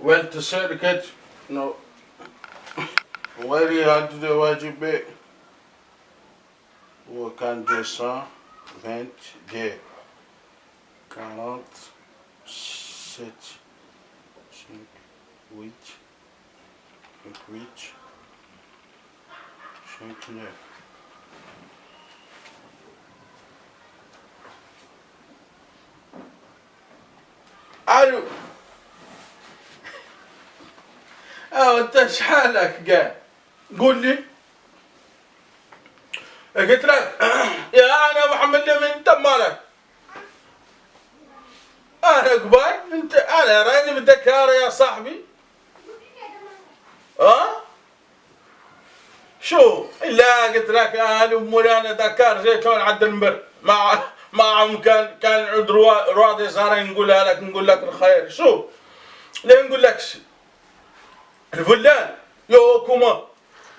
Well, to say the cat, no. Where had de wajibé ou quand 220 de 47 5 8 8 5 9. الو انت شحالك قاع قول لي قلت لك يا انا محمد لمن انت مالك انا قبال انت انا راني بالدكار يا صاحبي شو لا قلت لك انا مولانا دكار جيتون عند المبر معهم كان عود روادي صار نقول لك الخير شو ليه نقول لك الفلان يوكما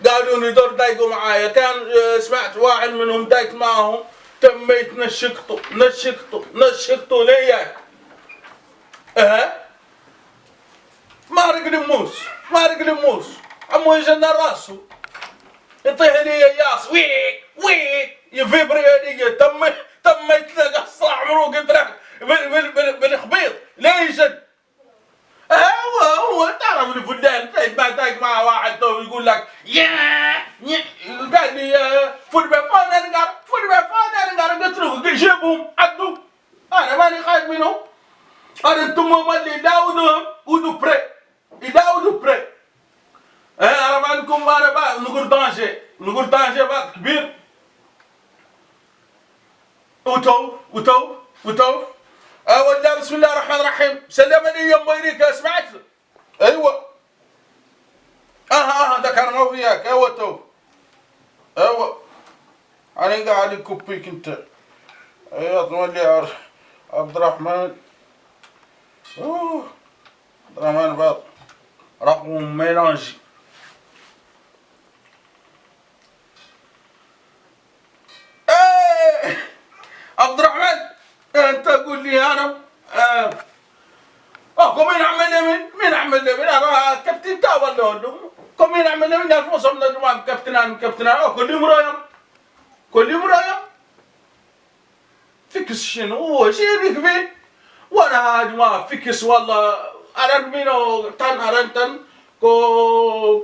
قالوا لي دور دايقوا معايا كان سمعت واحد منهم دايت معهم تميت نشقته لياك مارق الموس عمو يجنى راسه يطيح لي ياس ويك يفبري لي تميت لك الصاع مروق قلت بالخبيط ليش هو تعرف الفلان تايق مع واحد تو يقول لك قال لي فوتبول فان قلت له جيبهم عدوا انا ماني خايف منهم انا انتم اللي يداودوا بري انا ما عندكم انا بقى نقول طنجة بقى كبير وتو ولا بسم الله الرحمن الرحيم سلمني يا امريكا سمعت ايوه ده كان ما فيك ايوه انا قاعد كوبيك انت ايوه تولي عبد الرحمن عبد الرحمن باط رقم ميلانجي عبد الرحمن انت قول لي انا مين عمل لي مين انا كابتن تا ولا كم مين عمل لي مين عرفوا صمنا دمام كابتن كل يوم رايم فيكس شنو هو شيء كبير وانا هاد ما فيكس والله ارن مينو تن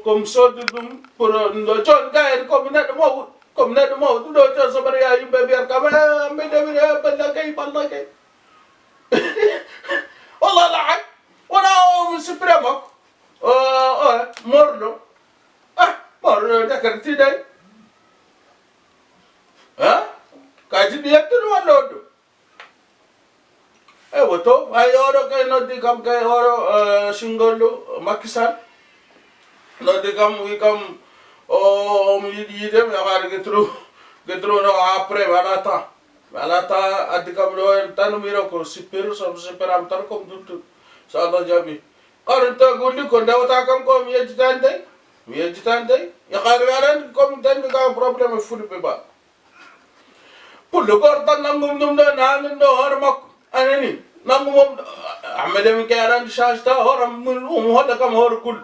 كم صدقهم كورن جون غير كم ندمو دو جو سبريا يبير كمان بدي بالله كي والله لعب وانا من سبرمك مرة ذكرتي ده كاجي بيتر ولا وتو هاي أورو كاي نودي كم كاي أورو سينغولو ماكسان نودي كم ويكم يديم يا كار كترو نو أبرة balata adi kamlo tanu miro ko sipiru so siperam tar kom dutu sala jabi karanta gulli ko ndawta kam ko mi yejitande ya qargaran kom tan mi ka problem ful be ba pullo ko tan nangum dum da nan do har mak anani nangum amede mi karan shashta hor mun hoda kam hor kul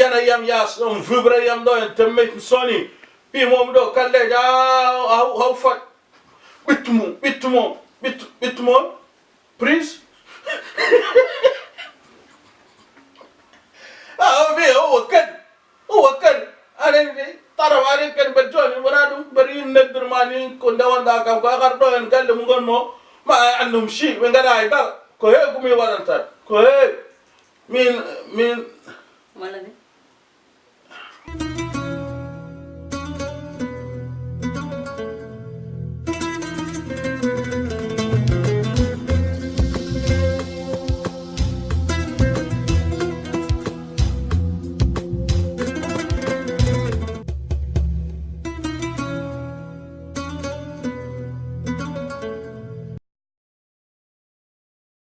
yana yam yas fibra yam do temmet soni pi mom do kalle ja how fat bitmo please هو كان انا تعرف عليك كان بجوني مرادو برين ندر ماني كندا وندا كم قاردو ان قال مغنو ما عندهم شيء من قال هاي كوي قومي ورانتا كوي مين مالني